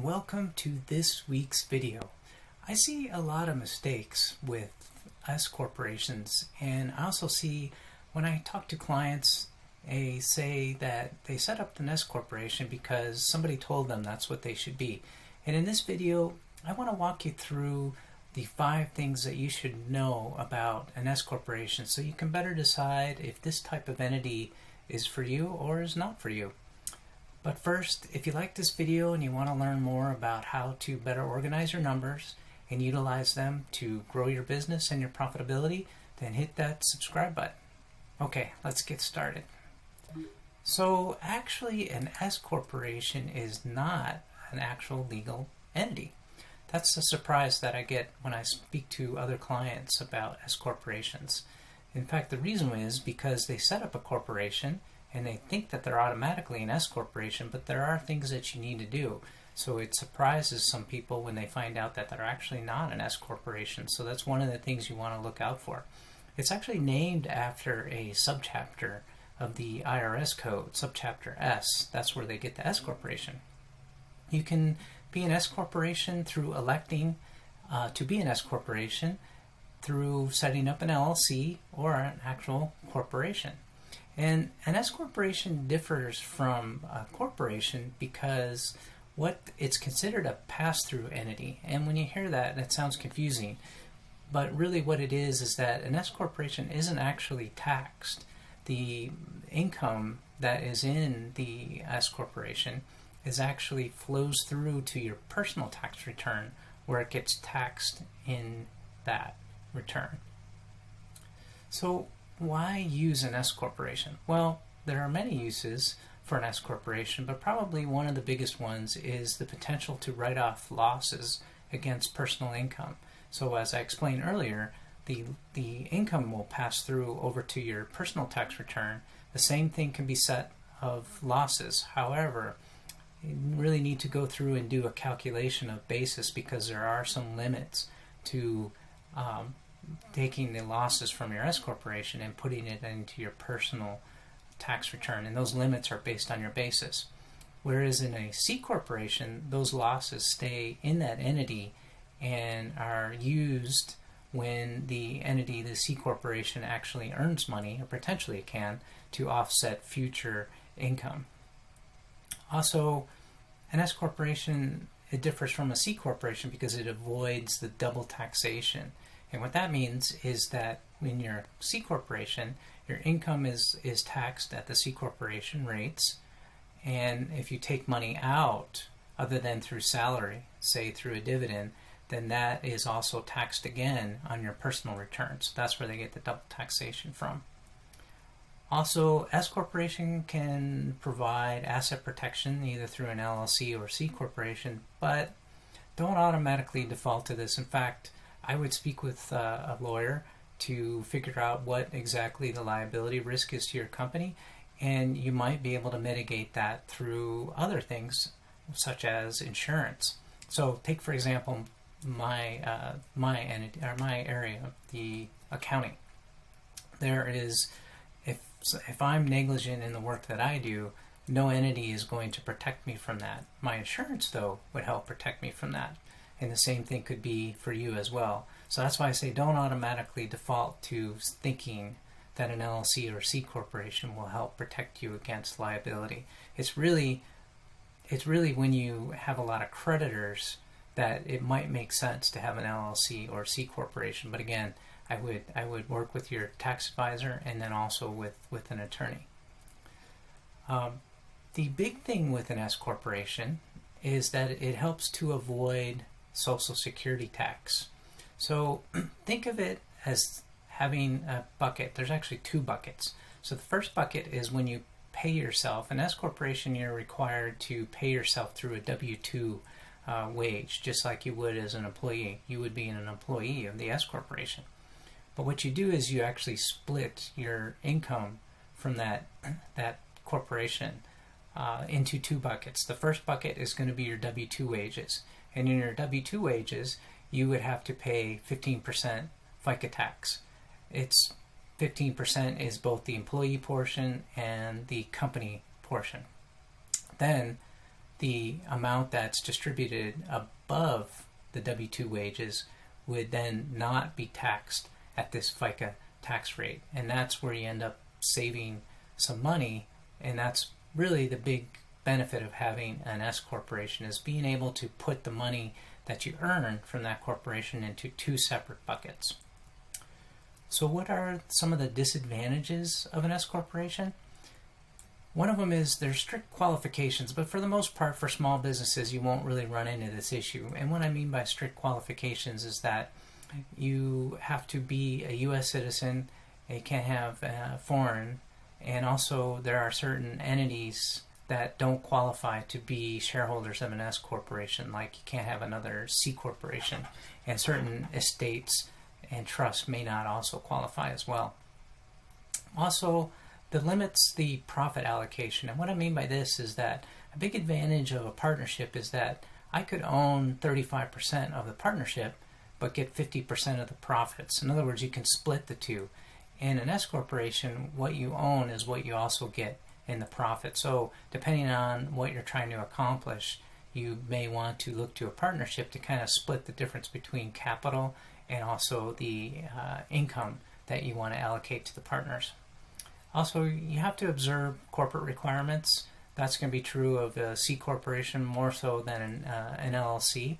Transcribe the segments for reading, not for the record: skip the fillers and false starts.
welcome to this week's video. I see a lot of mistakes with S corporations, and I also see when I talk to clients, they say that they set up an S corporation because somebody told them that's what they should be. And in this video, I want to walk you through the 5 things that you should know about an S corporation so you can better decide if this type of entity is for you or is not for you. But first, if you like this video and you want to learn more about how to better organize your numbers and utilize them to grow your business and your profitability, then hit that subscribe button. Okay, let's get started. So actually, an S corporation is not an actual legal entity. That's a surprise that I get when I speak to other clients about S corporations. In fact, the reason is because they set up a corporation and they think that they're automatically an S corporation, but there are things that you need to do. So it surprises some people when they find out that they're actually not an S corporation. So that's one of the things you want to look out for. It's actually named after a subchapter of the IRS code, subchapter S. That's where they get the S corporation. You can be an S corporation through electing to be an S corporation through setting up an LLC or an actual corporation. And an S corporation differs from a corporation because it's considered a pass-through entity. And when you hear that, it sounds confusing. But really what it is that an S corporation isn't actually taxed. The income that is in the S corporation is actually flows through to your personal tax return where it gets taxed in that return. So why use an S corporation? Well, there are many uses for an S corporation, but probably one of the biggest ones is the potential to write off losses against personal income. So as I explained earlier, the income will pass through over to your personal tax return. The same thing can be said of losses. However, you really need to go through and do a calculation of basis because there are some limits to taking the losses from your S corporation and putting it into your personal tax return, and those limits are based on your basis. Whereas in a C corporation, those losses stay in that entity and are used when the entity, the C corporation, actually earns money, or potentially it can, to offset future income. Also, an S corporation, it differs from a C corporation because it avoids the double taxation. And what that means is that when you're a C corporation, your income is taxed at the C corporation rates. And if you take money out other than through salary, say through a dividend, then that is also taxed again on your personal returns. That's where they get the double taxation from. Also, S corporation can provide asset protection either through an LLC or C corporation, but don't automatically default to this. In fact, I would speak with a lawyer to figure out what exactly the liability risk is to your company, and you might be able to mitigate that through other things such as insurance. So take for example my entity, or my area of the accounting. There is, if I'm negligent in the work that I do, no entity is going to protect me from that. My insurance though would help protect me from that. And the same thing could be for you as well. So that's why I say don't automatically default to thinking that an LLC or C corporation will help protect you against liability. It's really when you have a lot of creditors that it might make sense to have an LLC or C corporation. But again, I would work with your tax advisor and then also with an attorney. The big thing with an S corporation is that it helps to avoid Social Security tax. So think of it as having a bucket. There's actually 2 buckets. So the first bucket is when you pay yourself. An S corporation, you're required to pay yourself through a W-2 wage, just like you would as an employee. You would be an employee of the S corporation. But what you do is you actually split your income from that corporation into 2 buckets. The first bucket is going to be your W-2 wages. And in your W-2 wages, you would have to pay 15% FICA tax. It's 15% is both the employee portion and the company portion. Then the amount that's distributed above the W-2 wages would then not be taxed at this FICA tax rate. And that's where you end up saving some money, and that's really the big benefit of having an S corporation, is being able to put the money that you earn from that corporation into two separate buckets. So what are some of the disadvantages of an S corporation? One of them is there's strict qualifications, but for the most part for small businesses you won't really run into this issue. And what I mean by strict qualifications is that you have to be a U.S. citizen, you can't have foreign, and also there are certain entities that don't qualify to be shareholders of an S corporation, like you can't have another C corporation, and certain estates and trusts may not also qualify as well. Also, that limits the profit allocation. And what I mean by this is that a big advantage of a partnership is that I could own 35% of the partnership but get 50% of the profits. In other words, you can split the two. In an S corporation, what you own is what you also get in the profit. So depending on what you're trying to accomplish, you may want to look to a partnership to kind of split the difference between capital and also the income that you want to allocate to the partners. Also, you have to observe corporate requirements. That's going to be true of a C corporation more so than an LLC.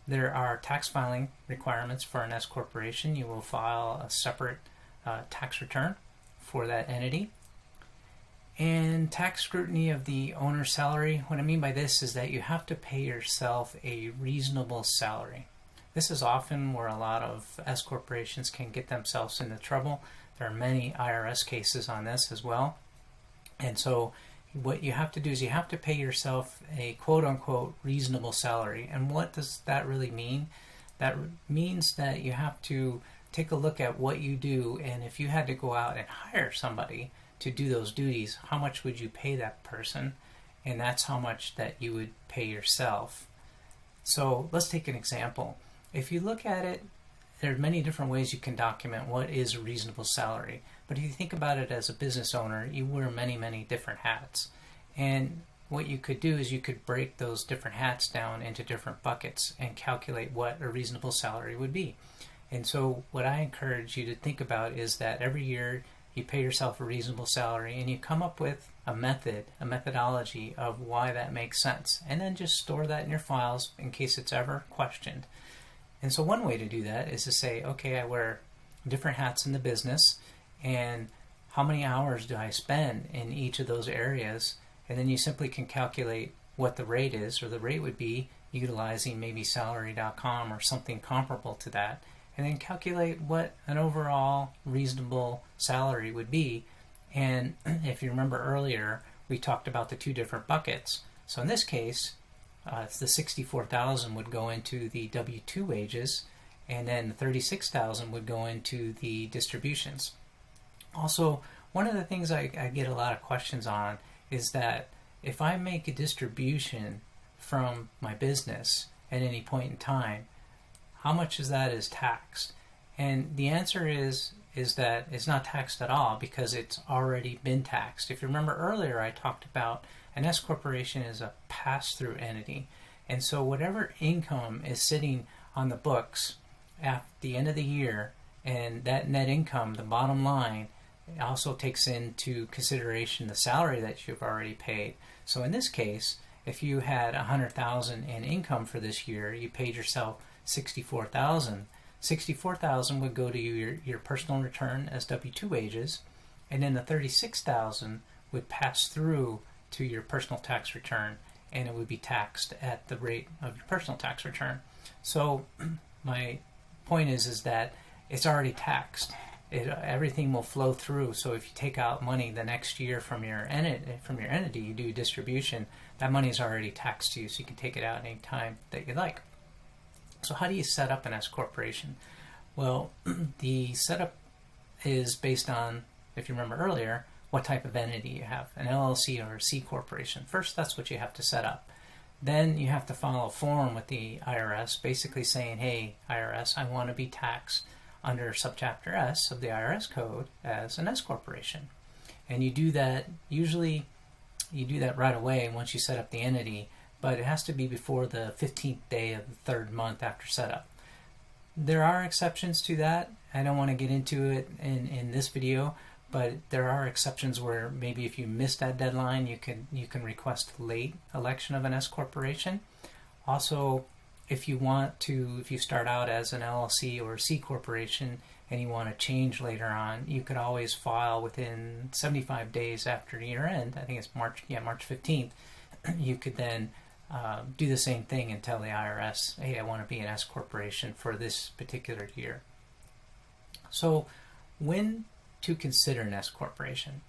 There are tax filing requirements for an S corporation. You will file a separate tax return for that entity. And tax scrutiny of the owner's salary. What I mean by this is that you have to pay yourself a reasonable salary. This is often where a lot of S corporations can get themselves into trouble. There are many IRS cases on this as well. And so what you have to do is you have to pay yourself a quote-unquote reasonable salary. And what does that really mean? That means that you have to take a look at what you do, and if you had to go out and hire somebody to do those duties, how much would you pay that person? And that's how much that you would pay yourself. So let's take an example. If you look at it, there are many different ways you can document what is a reasonable salary. But if you think about it as a business owner, you wear many, many different hats. And what you could do is you could break those different hats down into different buckets and calculate what a reasonable salary would be. And so what I encourage you to think about is that every year you pay yourself a reasonable salary and you come up with a methodology of why that makes sense. And then just store that in your files in case it's ever questioned. And so one way to do that is to say, okay, I wear different hats in the business, and how many hours do I spend in each of those areas? And then you simply can calculate what the rate is, or the rate would be utilizing maybe salary.com or something comparable to that, and then calculate what an overall reasonable salary would be. And if you remember earlier, we talked about the two different buckets. So in this case, it's the $64,000 would go into the W-2 wages, and then the $36,000 would go into the distributions. Also, one of the things I get a lot of questions on is that if I make a distribution from my business at any point in time, how much of that is taxed? And the answer is that it's not taxed at all because it's already been taxed. If you remember earlier, I talked about an S corporation is a pass-through entity. And so whatever income is sitting on the books at the end of the year, and that net income, the bottom line, also takes into consideration the salary that you've already paid. So in this case, if you had $100,000 in income for this year, you paid yourself $64,000. $64,000 would go to your personal return as W-2 wages, and then the $36,000 would pass through to your personal tax return, and it would be taxed at the rate of your personal tax return. So my point is that it's already taxed. Everything will flow through. So if you take out money the next year from your entity, you do distribution, that money is already taxed to you, so you can take it out any time that you like. So how do you set up an S corporation? Well, the setup is based on, if you remember earlier, what type of entity you have, an LLC or a C corporation. First, that's what you have to set up. Then you have to file a form with the IRS, basically saying, hey, IRS, I want to be taxed under subchapter S of the IRS code as an S corporation. And you do that, usually you do that right away once you set up the entity. but it has to be before the 15th day of the third month after setup. There are exceptions to that. I don't want to get into it in this video, but there are exceptions where maybe if you miss that deadline, you can request late election of an S corporation. Also, if you start out as an LLC or a C corporation and you want to change later on, you could always file within 75 days after year end. I think it's March 15th. You could then do the same thing and tell the IRS, hey, I want to be an S corporation for this particular year. So when to consider an S corporation?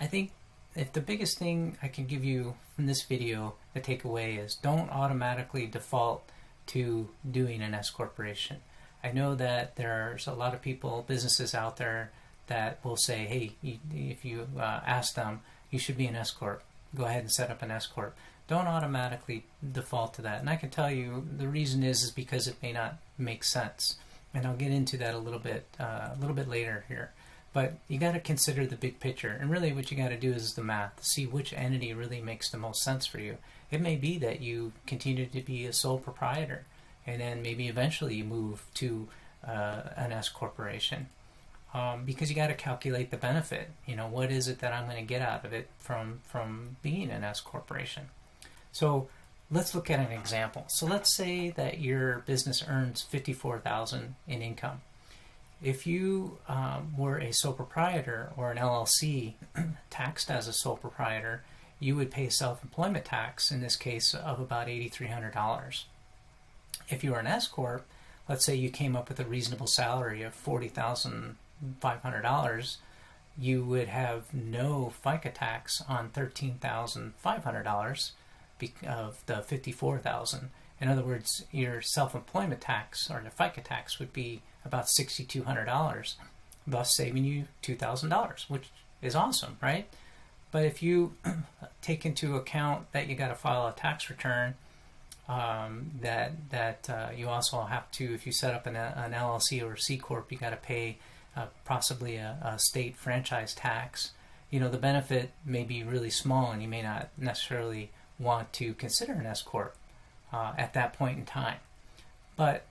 I think if the biggest thing I can give you from this video, the takeaway is don't automatically default to doing an S corporation. I know that there's a lot of people, businesses out there that will say, hey, if you ask them, you should be an S corp. Go ahead and set up an S corp. Don't automatically default to that. And I can tell you the reason is because it may not make sense. And I'll get into that a little bit later here. But you got to consider the big picture. And really what you got to do is the math to see which entity really makes the most sense for you. It may be that you continue to be a sole proprietor, and then maybe eventually you move to an S corporation. Because you got to calculate the benefit. You know, what is it that I'm going to get out of it from being an S corporation? So let's look at an example. So let's say that your business earns $54,000 in income. If you were a sole proprietor or an LLC taxed as a sole proprietor, you would pay self-employment tax, in this case, of about $8,300. If you were an S Corp, let's say you came up with a reasonable salary of $40,500, you would have no FICA tax on $13,500 of the $54,000. In other words, your self-employment tax or the FICA tax would be about $6,200, thus saving you $2,000, which is awesome, right? But if you take into account that you got to file a tax return, you also have to, if you set up an LLC or a C Corp, you got to pay possibly a state franchise tax. You know, the benefit may be really small and you may not necessarily want to consider an S Corp at that point in time. But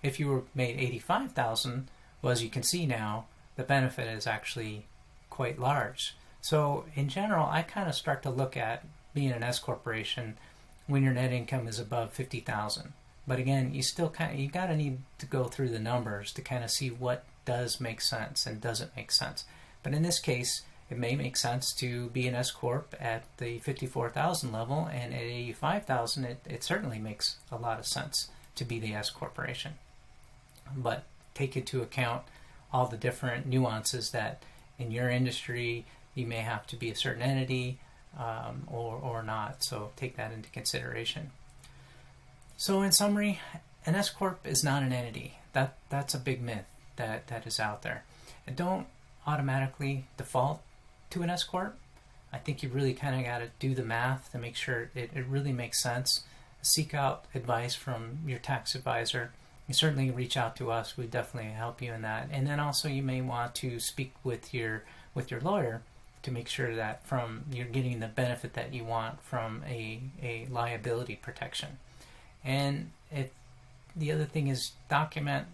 if you were made $85,000, well, as you can see now, the benefit is actually quite large. So in general, I kind of start to look at being an S corporation when your net income is above $50,000. But again, you gotta need to go through the numbers to kind of see what does make sense and doesn't make sense. But in this case, it may make sense to be an S corp at the $54,000 level, and at $85,000, it certainly makes a lot of sense to be the S corporation. But take into account all the different nuances that in your industry you may have to be a certain entity or not. So take that into consideration. So in summary, an S corp is not an entity. That's a big myth that is out there. And don't automatically default to an S corp. I think you really kind of got to do the math to make sure it really makes sense. Seek out advice from your tax advisor. You certainly reach out to us. We definitely help you in that. And then also you may want to speak with your lawyer to make sure that you're getting the benefit that you want from a liability protection. And the other thing is document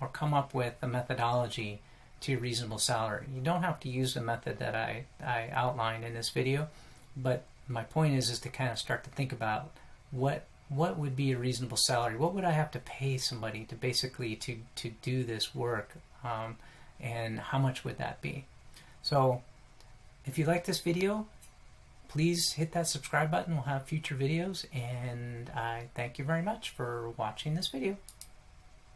or come up with a methodology to your reasonable salary. You don't have to use the method that I outlined in this video, but my point is to kind of start to think about what would be a reasonable salary. What would I have to pay somebody to basically to do this work, and how much would that be? So if you like this video, please hit that subscribe button. We'll have future videos, and I thank you very much for watching this video.